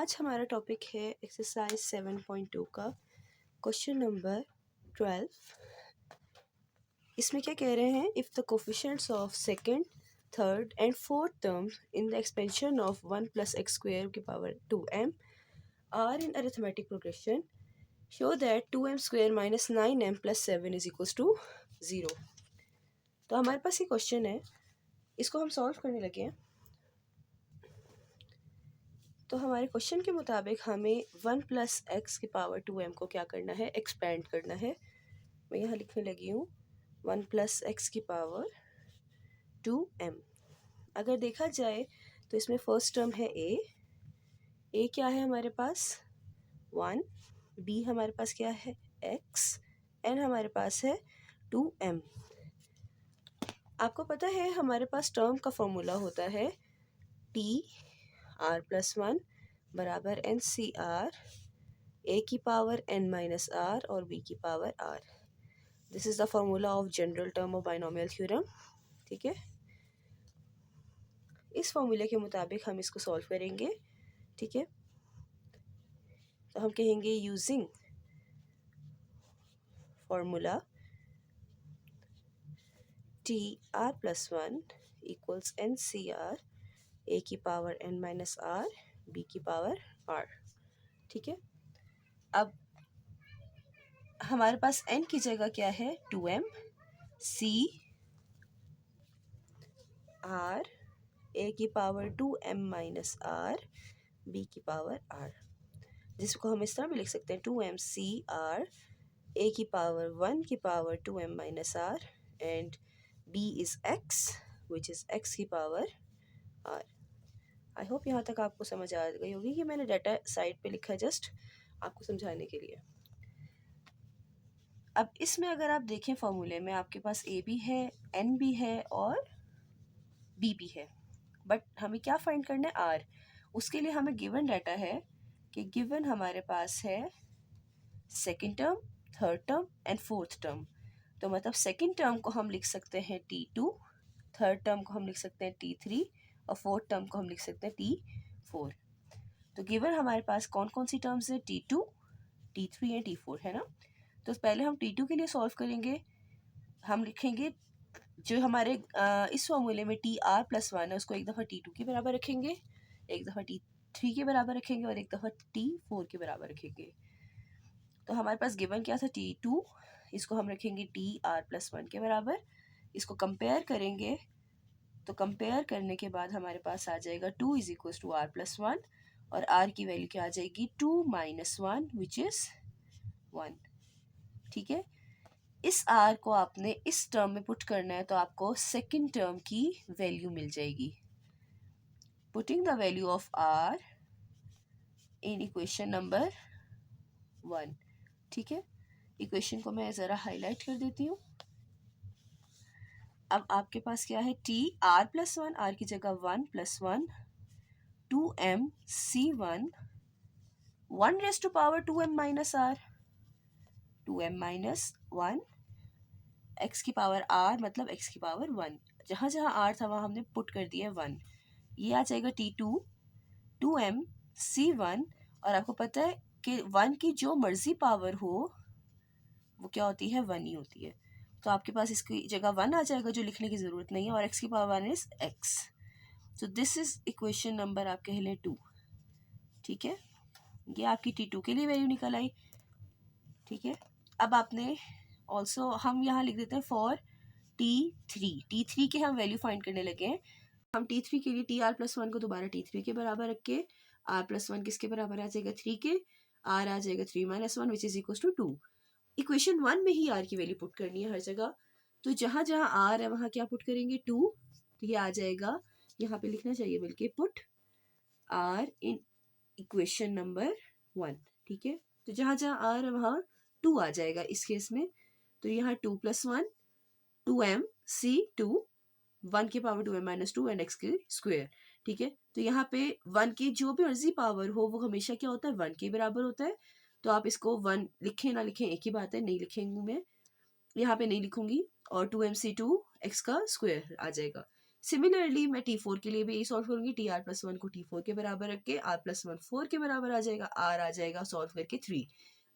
आज हमारा टॉपिक है एक्सरसाइज 7.2 का क्वेश्चन नंबर 12। इसमें क्या कह रहे हैं, if the coefficients of second, third and fourth term in the expansion of 1 + x square की power 2m are in arithmetic progression, show that 2m square minus 9m + 7 is equals to 0। तो हमारे पास ये question है, इसको हम solve करने लगे हैं। तो हमारे क्वेश्चन के मुताबिक हमें 1 + x की पावर 2m को क्या करना है, एक्सपेंड करना है। मैं यहाँ लिखने लगी हूँ 1 + x की पावर 2m। अगर देखा जाए तो इसमें फर्स्ट टर्म है a क्या है हमारे पास 1, b हमारे पास क्या है x, n हमारे पास है 2m। आपको पता है हमारे पास टर्म का फॉर्मूला होता है t r+1 बराबर NCR a की पावर n माइनस r और b की power r। This is the formula of general term of binomial theorem. ठीक है, इस फॉर्मूले के मुताबिक हम इसको सॉल्व करेंगे। ठीक है, तो हम कहेंगे using formula TR+1 equals NCR a की power n minus r b की पावर r। ठीक है, अब हमारे पास n की जगह क्या है 2m, c r a की power 2m minus r b की पावर r, जिसको हम इस तरह भी लिख सकते हैं 2m c r a की पावर 1 की power 2m minus r and b is x which is x की पावर r। आई होप यहाँ तक आपको समझ आ गई होगी कि मैंने डाटा साइड पे लिखा है जस्ट आपको समझाने के लिए। अब इसमें अगर आप देखें फॉर्मूले में आपके पास a भी है, n भी है और b भी है, बट हमें क्या फाइंड करना है r। उसके लिए हमें गिवन डाटा है कि गिवन हमारे पास है second term, third term and fourth term. तो मतलब सेकेंड टर्म को हम लिख सकते हैं T2, थर्ड टर्म को हम लिख सकते हैं T3 और फोर्थ टर्म को हम लिख सकते हैं T4। तो गिवन हमारे पास कौन कौन सी टर्म्स है, T2, T3 एंड T4 है ना। तो पहले हम T2 के लिए सॉल्व करेंगे। हम लिखेंगे जो हमारे इस फॉर्मूले में TR+1 है उसको एक दफ़ा T2 के बराबर रखेंगे, एक दफ़ा T3 के बराबर रखेंगे और एक दफ़ा T4 के बराबर रखेंगे। तो हमारे पास गिवन क्या था T2, इसको हम रखेंगे TR+1 के बराबर। इसको कंपेयर करेंगे तो कंपेयर करने के बाद हमारे पास आ जाएगा 2 इज इक्वल्स टू R+1 और R की वैल्यू क्या आ जाएगी 2 - 1 विच इज़ 1। ठीक है, इस R को आपने इस टर्म में पुट करना है तो आपको सेकेंड टर्म की वैल्यू मिल जाएगी। Putting the value of R in equation number 1। ठीक है, इक्वेशन को मैं ज़रा हाईलाइट कर देती हूँ। अब आपके पास क्या है TR+1, R की जगह 1 + 1 2m C1 1 raised to power 2m minus r, 2m minus 1 x की पावर r मतलब x की पावर 1। जहाँ जहाँ r था वहाँ हमने पुट कर दिया 1। ये आ जाएगा T2 2m C1 और आपको पता है कि 1 की जो मर्जी पावर हो वो क्या होती है 1 ही होती है। तो आपके पास इसकी जगह 1 आ जाएगा जो लिखने की ज़रूरत नहीं है और x की power 1 is x। So this is equation number आप कह लें 2। ठीक है, ये आपकी T2 के लिए वैल्यू निकल आई। ठीक है, अब आपने ऑल्सो हम यहाँ लिख देते हैं फॉर T3 के हम वैल्यू फाइंड करने लगे हैं। हम T3 के लिए TR+1 को दोबारा T3 के बराबर रख के R+1 किसके बराबर आ जाएगा 3 के, R आ जाएगा 3 - 1 which is equals to 2। Equation 1 में ही R की वैल्यू पुट करनी है हर जगह। तो जहाँ जहाँ R है वहाँ क्या पुट करेंगे 2। तो ये आ जाएगा, यहाँ पे लिखना चाहिए बल्कि put R in equation number 1। ठीक है, तो जहाँ जहाँ R है वहाँ 2 आ जाएगा इस केस में। तो यहाँ 2 + 1 2m C2 1 की पावर 2m - 2 एंड x की स्क्वायर। ठीक है, तो यहाँ पे 1 की जो भी मर्जी पावर हो वो हमेशा क्या होता है 1 के बराबर होता है। तो आप इसको 1 लिखें ना लिखें एक ही बात है, नहीं लिखेंगे मैं यहाँ पे नहीं लिखूंगी और 2m C2 x का स्क्वायर आ जाएगा। सिमिलरली मैं T4 के लिए भी यही सॉल्व करूंगी, TR+1 को T4 के बराबर रख के R+1 4 के बराबर आ जाएगा, R आ जाएगा सॉल्व करके 3।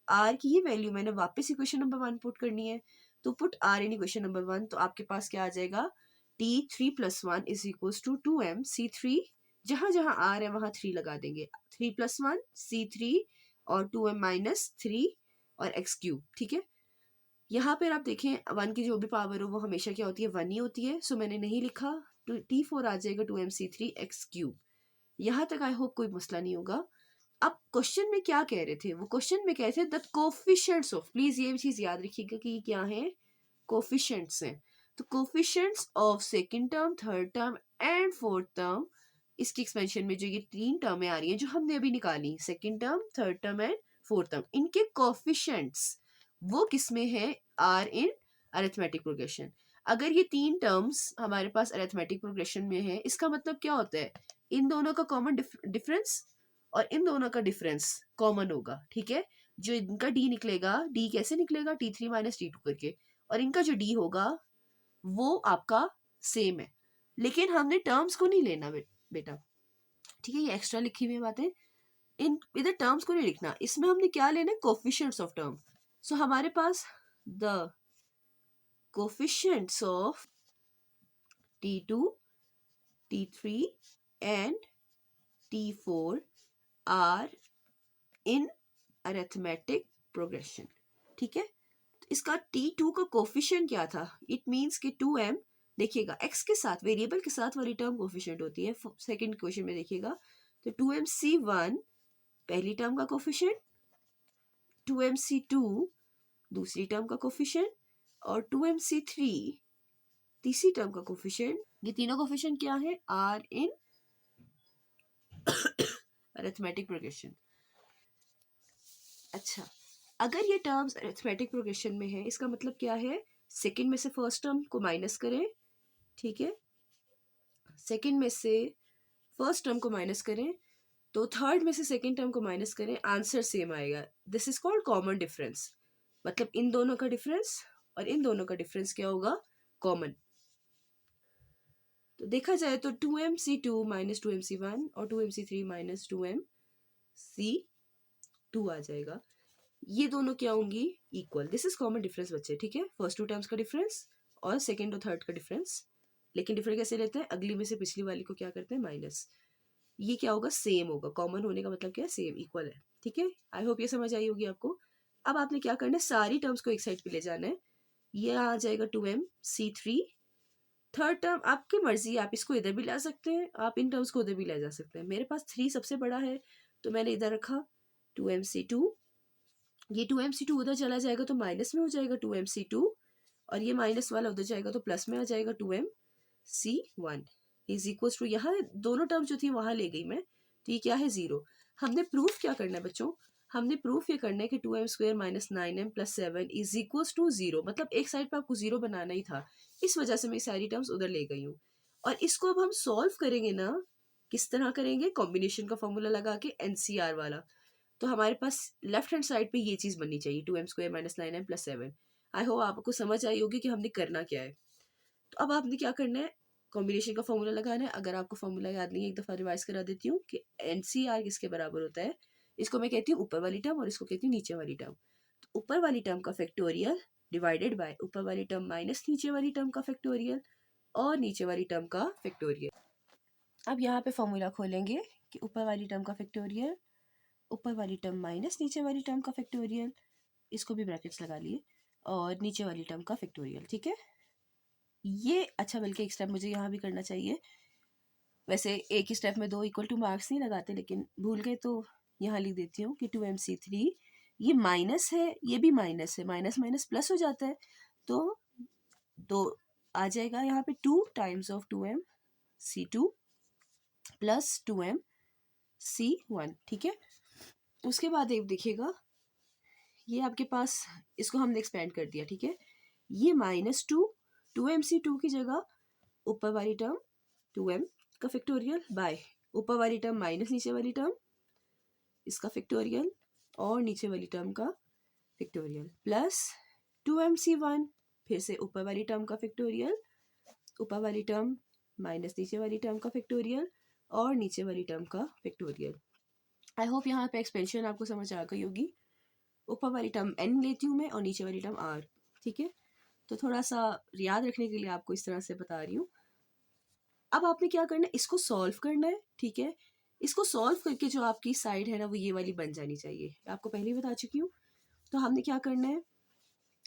R की ही वैल्यू मैंने वापस इक्वेशन नंबर 1 पुट करनी है, तो put R in equation number 1, तो आपके पास क्या आ जाएगा, T3+1 is equals to 2m C3, जहां जहां R है वहां 3 लगा देंगे, 3+1 C3 और 2m माइनस 3 और x3, ठीक है। यहाँ पर आप देखें 1 की जो भी पावर हो वो हमेशा क्या होती है, 1 ही होती है, सो मैंने नहीं लिखा, तो T4 आ जाएगा 2mc3 x3। यहाँ तक आई होप कोई मसला नहीं होगा। अब क्वेश्चन में क्या कह रहे थे, वो क्वेश्चन में कह रहे थे द कोफिशिएंट्स ऑफ, प्लीज ये चीज याद रखिएगा कि क्या है, कोफिशिएंट्स हैं। तो coefficients of second term, third term and fourth term, इसकी एक्सपेंशन में जो ये 3 टर्में आ रही हैं जो हमने अभी निकाली, second term, third term and fourth term, इनके कोफिशिएंट्स वो किसमें है, आर इन अरिथमेटिक प्रोग्रेशन। अगर ये 3 टर्म्स हमारे पास अरिथमेटिक प्रोग्रेशन में है, इसका मतलब क्या होता है, इन दोनों का कॉमन डिफरेंस और इन दोनों का डिफरेंस कॉमन होगा, ठीक है। जो इनका डी निकलेगा, डी कैसे निकलेगा, T3 माइनस T2 करके, और इनका जो डी होगा वो आपका सेम है, लेकिन हमने टर्म्स को नहीं लेना बेटा, ठीक है। ये एक्स्ट्रा लिखी हुई बातें, इन इधर टर्म्स को नहीं लिखना, इसमें हमने क्या लेना है, कोफिशिएंट्स ऑफ टर्म। सो हमारे पास the coefficients of T2, T3 and T4 are in arithmetic progression, ठीक है। तो इसका T2 का कोफिशिएंट क्या था, इट मींस कि 2m, देखिएगा x के साथ, वेरिएबल के साथ वाली टर्म कोफिशिएंट होती है, सेकंड क्वेश्चन में देखिएगा, तो 2mc1 पहली टर्म का कोफिशिएंट, 2mc2 दूसरी टर्म का कोफिशिएंट और 2mc3 तीसरी टर्म का कोफिशिएंट। ये तीनों कोफिशिएंट क्या है, आर इन अरिथमेटिक प्रोग्रेशन। अच्छा, अगर ये टर्म्स अरिथमेटिक प्रोग्रेशन में है, इसका मतलब क्या है, सेकंड में से फर्स्ट टर्म को माइनस करें, ठीक है, सेकंड में से फर्स्ट टर्म को माइनस करें, तो थर्ड में से सेकंड टर्म को माइनस करें, आंसर सेम आएगा। This is called common difference, मतलब इन दोनों का डिफरेंस और इन दोनों का डिफरेंस क्या होगा, कॉमन। तो देखा जाए तो 2mc2 माइनस 2mc1 और 2mc3 माइनस 2mc2 आ जाएगा, ये दोनों क्या होंगी, equal. This is common difference बच्चे, ठीक है, फर्स्ट 2 टर्म्स का डिफरेंस और सेकंड और थर्ड का डिफरेंस, लेकिन डिफरेंस कैसे लेते हैं, अगली में से पिछली वाली को क्या करते हैं, माइनस, ये क्या होगा, सेम होगा, कॉमन होने का मतलब क्या है, सेम, इक्वल है, ठीक है। आई होप ये समझ आई होगी आपको। अब आपने क्या करना है, सारी टर्म्स को एक साइड पे ले जाना है, ये आ जाएगा 2mc3, थर्ड टर्म आपकी मर्जी, आप इसको इधर भी ला सकते हैं, आप इन टर्म्स को उधर भी ले जा सकते हैं, मेरे पास 3 सबसे बड़ा है तो मैंने इधर रखा 2mc2, ये 2mc2 उधर चला जाएगा तो माइनस में हो जाएगा 2mc2, और ये माइनस वाला उधर जाएगा तो प्लस में आ जाएगा 2mc1 इज इक्वल टू, यहाँ दोनों टर्म जो थी वहां ले गई मैं, तो ये क्या है, 0। हमने प्रूफ क्या करना है बच्चों, हमने प्रूफ ये करना है कि 2m² minus 9m plus 7 is equal to 0, मतलब एक साइड पे आपको 0 बनाना ही था, इस वजह से मैं सारी टर्म्स उधर ले गई हूँ। और इसको अब हम सॉल्व करेंगे ना, किस तरह करेंगे, कॉम्बिनेशन का फॉर्मूला लगा के, एनसीआर वाला। तो हमारे पास लेफ्ट हैंड साइड पे ये चीज बननी चाहिए, 2m² minus 9m plus 7। I hope आपको समझ आई होगी कि हमने करना क्या है। तो अब आपने क्या करना है, कॉम्बिनेशन का फॉर्मूला लगाना है। अगर आपको फॉर्मूला याद नहीं है, एक दफा रिवाइज करा देती हूँ कि एनसीआर किसके बराबर होता है, इसको मैं कहती हूँ ऊपर वाली टर्म और इसको कहती हूँ नीचे वाली टर्म। तो ऊपर वाली टर्म का फैक्टोरियल डिवाइडेड बाय ऊपर वाली टर्म माइनस नीचे वाली टर्म का फैक्टोरियल और नीचे वाली टर्म का फैक्टोरियल। अब यहाँ पे फॉर्मूला खोलेंगे कि ऊपर वाली टर्म का फैक्टोरियल, ऊपर वाली टर्म माइनस नीचे वाली टर्म का फैक्टोरियल, इसको भी ब्रैकेट्स लगा लिए, और नीचे वाली टर्म का फैक्टोरियल, ठीक है। ये अच्छा, बल्कि एक स्टेप मुझे यहाँ भी करना चाहिए, वैसे एक ही स्टेप में 2 इक्वल टू मार्क्स नहीं लगाते, लेकिन भूल गए तो यहाँ लिख देती हूँ कि 2mc3, ये माइनस है, ये भी माइनस है, माइनस माइनस प्लस हो जाता है, तो 2 आ जाएगा यहाँ पे, 2 times of 2mc2 plus 2mc1, ठीक है। उसके बाद एक देखिएगा, ये आपके पास, इसको हमने एक्सपेंड कर दिया, ठीक है, ये -2 2mc2 की जगह ऊपर वाली टर्म 2m का फैक्टोरियल बाय ऊपर वाली टर्म माइनस नीचे वाली टर्म इसका फैक्टोरियल और नीचे वाली टर्म का फैक्टोरियल प्लस 2mc1 फिर से ऊपर वाली टर्म का फैक्टोरियल, ऊपर वाली टर्म माइनस नीचे वाली टर्म का फैक्टोरियल और नीचे वाली टर्म का फैक्टोरियल। आई होप यहाँ पे एक्सपेंशन आपको समझ आ गई होगी। ऊपर वाली टर्म n लेती हूँ मैं और नीचे वाली टर्म r, ठीक है। तो थोड़ा सा याद रखने के लिए आपको इस तरह से बता रही हूँ। अब आपने क्या करना है, इसको सॉल्व करना है, ठीक है। इसको सॉल्व करके जो आपकी साइड है ना वो ये वाली बन जानी चाहिए, आपको पहले ही बता चुकी हूँ। तो हमने क्या करना है,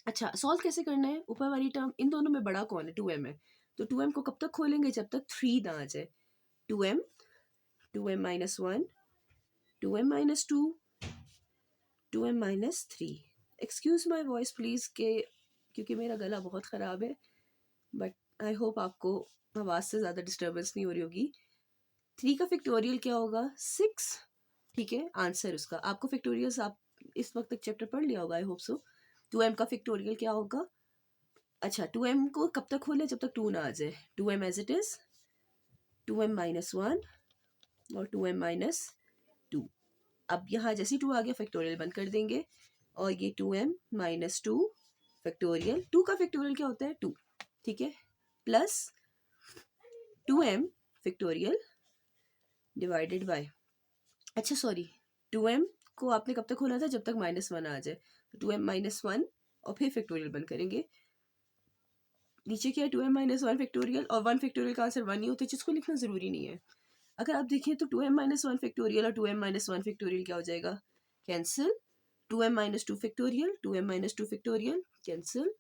अच्छा सॉल्व कैसे करना है, ऊपर वाली टर्म इन दोनों में बड़ा कौन है, 2m है। तो 2m को कब तक खोलेंगे, जब तक 3 ना आ जाए। 2m, 2m minus 1, 2m minus 2, 2m minus 3। Excuse my voice please के क्योंकि मेरा गला बहुत ख़राब है, बट आई होप आपको आवाज़ से ज़्यादा डिस्टर्बेंस नहीं हो रही होगी। 3 का फैक्टोरियल क्या होगा, 6, ठीक है। आंसर उसका आपको फैक्टोरियल्स आप इस वक्त तक चैप्टर पढ़ लिया होगा, आई होप सो। 2m का फैक्टोरियल क्या होगा, अच्छा 2m को कब तक खोले, जब तक 2 ना आ जाए। 2m as it is, 2m minus 1 और 2m माइनस 2। अब यहाँ जैसे 2 आ गया फैक्टोरियल बंद कर देंगे और ये 2m माइनस 2 फैक्टोरियल, 2 का फैक्टोरियल क्या होता है 2, ठीक है, plus 2m factorial divided by, अच्छा सॉरी 2m को आपने कब तक खोला था, जब तक -1 आ जाए। तो 2m माइनस 1 और फिर फैक्टोरियल बंद करेंगे। नीचे क्या है, 2m माइनस 1 फैक्टोरियल, और 1 फैक्टोरियल का आंसर 1 ही होता है, जिसको लिखना ज़रूरी नहीं है। अगर आप देखें तो 2m माइनस 1 फैक्टोरियल और 2m माइनस 1 फैक्टोरियल क्या हो जाएगा, cancel. 2m minus 2 factorial, 2m minus 2 factorial cancel.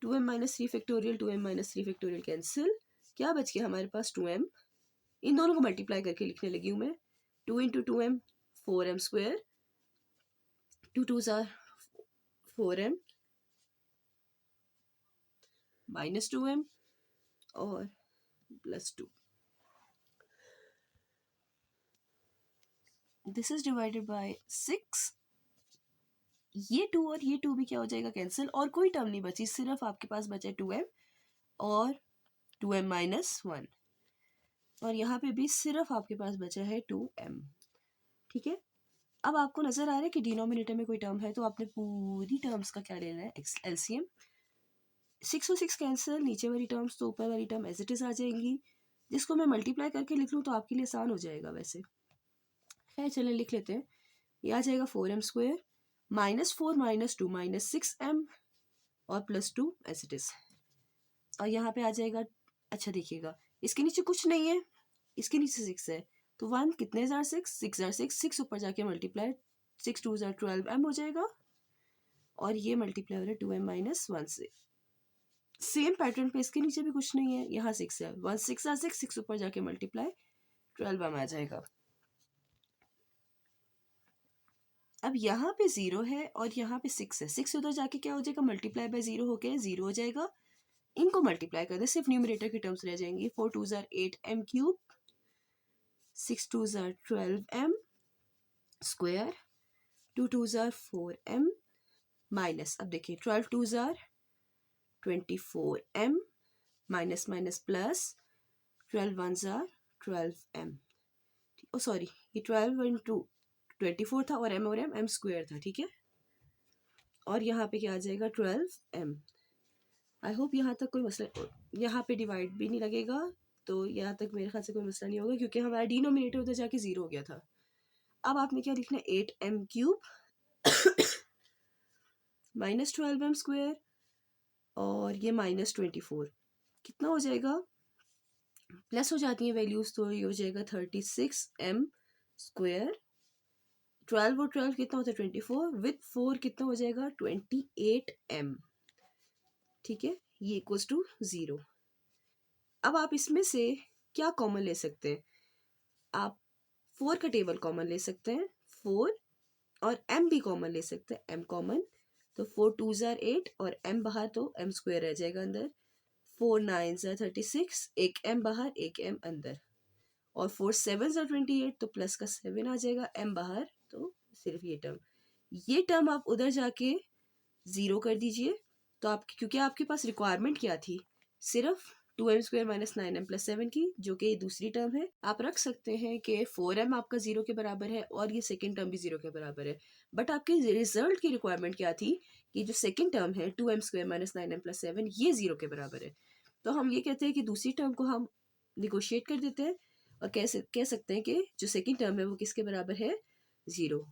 2m minus 3 factorial, 2m minus 3 factorial cancel. क्या बच गया हमारे पास, 2m। इन दोनों को मल्टीप्लाई करके लिखने लगी हूँ मैं। 2 into 2m 4m square, 2 2s are 4m minus 2m और plus 2। This is divided by 6। ये 2 और ये 2 भी क्या हो जाएगा, कैंसिल, और कोई टर्म नहीं बची, सिर्फ आपके पास बचा 2m और 2m माइनस 1, और यहाँ पे भी सिर्फ आपके पास बचा है 2m, ठीक है। अब आपको नजर आ रहा है कि डिनोमिनेटर में कोई टर्म है, तो आपने पूरी टर्म्स का क्या लेना है, एलसीएम। 6 और 6 कैंसिल, नीचे वाली टर्म्स तो ऊपर वाली टर्म एज इट इज आ जाएंगी। जिसको मैं मल्टीप्लाई करके लिख लूँ तो आपके लिए आसान हो जाएगा वैसे। खैर चलें लिख लेते हैं। ये आ जाएगा 4m square minus 4 minus 2 minus 6m और प्लस 2 एज इट इज। और यहाँ पे आ जाएगा, अच्छा देखिएगा इसके नीचे कुछ नहीं है, इसके नीचे 6 है, तो 1 कितने जार 6, 6 जार 6, 6 ऊपर जाके मल्टीप्लाई, 6 2 जार 12m हो जाएगा, और ये मल्टीप्लाई हो रहा है 2m माइनस 1 से। सेम पैटर्न पे इसके नीचे भी कुछ नहीं है, यहाँ 6 है, 1 6 जार 6, 6 ऊपर जाके मल्टीप्लाई 12m आ जाएगा। अब यहाँ पे 0 है और यहाँ पे 6 है, 6 उधर जाके क्या हो जाएगा, मल्टीप्लाई बाय 0 हो गया, 0 हो जाएगा। इनको मल्टीप्लाई कर दे, सिर्फ न्यूमरेटर की टर्म्स रह जाएंगी। 4 2 jar 8m cube, 6 2 jar 12m square, 2 2 jar 4m minus, अब देखिए 12 2 jar 24m minus minus plus 12 1 jar 12m, ओ सॉरी ये 12 इंटू 24 था और m स्क्वायर था, ठीक है। और यहाँ पे क्या आ जाएगा 12m। आई होप यहाँ तक कोई मसला, यहाँ पे डिवाइड भी नहीं लगेगा, तो यहाँ तक मेरे ख्याल से कोई मसला नहीं होगा, क्योंकि हमारा डिनोमिनेटर उधर जाके 0 हो गया था। अब आपने क्या लिखना है, 8m cube minus 12m square और ये माइनस 24, कितना हो जाएगा, प्लस हो जाती है वैल्यूज, तो ये हो जाएगा 36m स्क्वायर। 12 और 12 कितना होता है 24, विथ 4 कितना हो जाएगा 28m, ठीक है, ये इक्वल्स टू 0। अब आप इसमें से क्या कॉमन ले सकते हैं, आप 4 का टेबल कॉमन ले सकते हैं, 4, और m भी कॉमन ले सकते हैं, m कॉमन, तो 4 2 जार 8 और m बाहर तो m स्क्वायर रह जाएगा अंदर, 4 9 जार 36, एक m बाहर एक m अंदर, और 4 7 जार 28, तो प्लस का 7 आ जाएगा, m बाहर तो सिर्फ ये टर्म आप उधर जाके 0 कर दीजिए। तो आप, क्योंकि आपके पास रिक्वायरमेंट क्या थी, सिर्फ 2m square minus 9m plus 7 की, जो कि दूसरी टर्म है। आप रख सकते हैं कि 4m आपका 0 के बराबर है और ये सेकंड टर्म भी 0 के बराबर है, बट आपके रिजल्ट की रिक्वायरमेंट क्या थी कि जो सेकंड टर्म है 2m square minus 9m plus 7 ये 0 के बराबर है। तो हम ये कहते हैं कि दूसरी टर्म को हम निगोशिएट कर देते हैं और कह सकते हैं कि जो सेकेंड टर्म है वो किसके बराबर है, 0।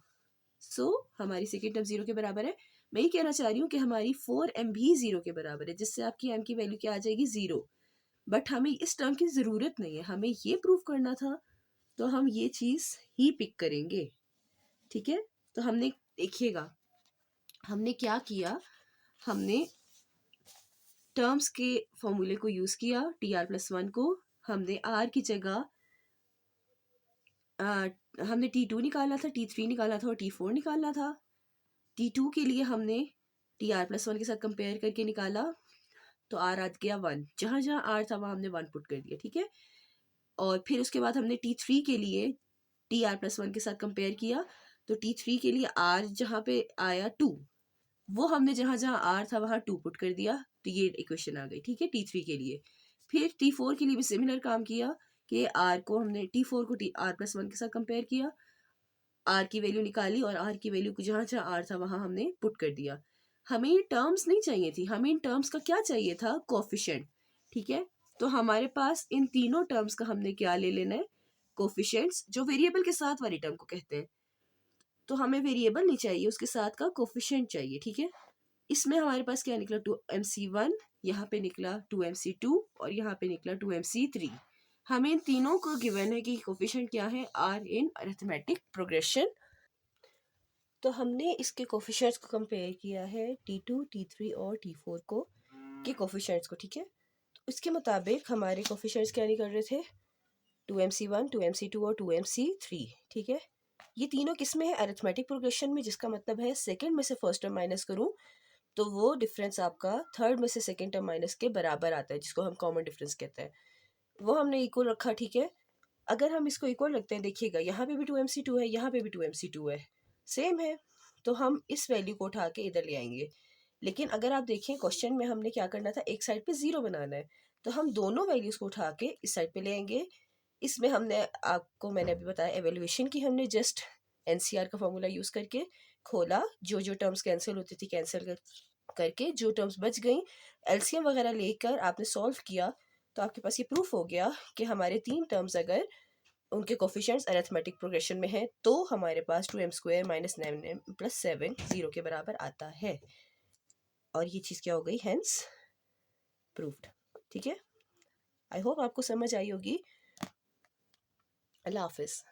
सो हमारी सेकेंड टर्म 0 के बराबर है। मैं ये कहना चाह रही हूँ कि हमारी 4m भी 0 के बराबर है, जिससे आपकी m की वैल्यू क्या आ जाएगी, 0। बट हमें इस टर्म की ज़रूरत नहीं है, हमें ये प्रूव करना था, तो हम ये चीज़ ही पिक करेंगे। ठीक है, तो हमने देखिएगा हमने क्या किया, हमने टर्म्स के फॉर्मूले को यूज़ किया, tr+1 को हमने r की जगह हमने T2 निकालना था, T3 निकालना था और T4 निकालना था। T2 के लिए हमने tr+1 के साथ कंपेयर करके निकाला, तो r आ गया 1, जहाँ जहाँ r था वहाँ हमने 1 पुट कर दिया। ठीक है, और फिर उसके बाद हमने T3 के लिए tr+1 के साथ कंपेयर किया, तो T3 के लिए r जहाँ पे आया 2, वो हमने जहाँ जहाँ r था वहाँ 2 पुट कर दिया, तो ये इक्वेशन आ गई। ठीक है, T3 के लिए। फिर T4 के लिए भी सिमिलर काम किया कि r को हमने T4 को r+1 के साथ कंपेयर किया, r की वैल्यू निकाली और r की वैल्यू को जहाँ जहाँ r था वहाँ हमने पुट कर दिया। हमें ये टर्म्स नहीं चाहिए थी, हमें इन टर्म्स का क्या चाहिए था, कोफिशिएंट। ठीक है, तो हमारे पास इन तीनों टर्म्स का हमने क्या ले लेना है, कोफिशिएंट्स, जो वेरिएबल के साथ वाली टर्म को कहते हैं। तो हमें वेरिएबल नहीं चाहिए, उसके साथ का कोफिशिएंट चाहिए। ठीक है, इसमें हमारे पास क्या निकला, 2mc1, यहाँ पे निकला 2mc2 और यहाँ पे निकला 2mc3। हमें इन तीनों को गिवन है कि कोफिशिएंट क्या है, आर इन अरिथमेटिक प्रोग्रेशन। तो हमने इसके कोफिशिएंट्स को कंपेयर किया है T2, T3 और T4 को के कोफिशिएंट्स को। ठीक है, तो इसके मुताबिक हमारे कोफिशिएंट्स क्या निकल रहे थे, 2mc1, 2mc2 और 2mc3। ठीक है, ये तीनों किस में है, अरिथमेटिक प्रोग्रेशन में, जिसका मतलब है सेकंड में से फर्स्ट टर्म माइनस करूं तो वो डिफरेंस आपका थर्ड में से सेकंड टर्म माइनस के बराबर आता है, जिसको हम कॉमन डिफरेंस कहते हैं। वो हमने इक्वल रखा। ठीक है, अगर हम इसको इक्वल रखते हैं, देखिएगा यहाँ पे भी 2mc2 है, यहाँ पे भी 2mc2 है, सेम है, तो हम इस वैल्यू को उठा के इधर ले आएंगे। लेकिन अगर आप देखें क्वेश्चन में हमने क्या करना था, एक साइड पे 0 बनाना है, तो हम दोनों वैल्यूज को उठा के इस साइड पे ले आएंगे। इसमें हमने आपको, मैंने अभी बताया एवेल्युएशन की, हमने जस्ट एनसीआर का फॉर्मूला यूज करके खोला, जो जो टर्म्स कैंसिल होती थी कैंसिल करके जो टर्म्स बच गई एलसीएम वगैरह लेकर आपने सॉल्व किया, तो आपके पास ये प्रूफ हो गया कि हमारे तीन टर्म्स अगर उनके कोफिशिएंट्स अरिथमेटिक प्रोग्रेशन में है तो हमारे पास 2m² - 9m + 7 0 के बराबर आता है। और ये चीज़ क्या हो गई, हेंस प्रूव्ड। ठीक है, आई होप आपको समझ आई होगी। अल्लाह हाफिज़।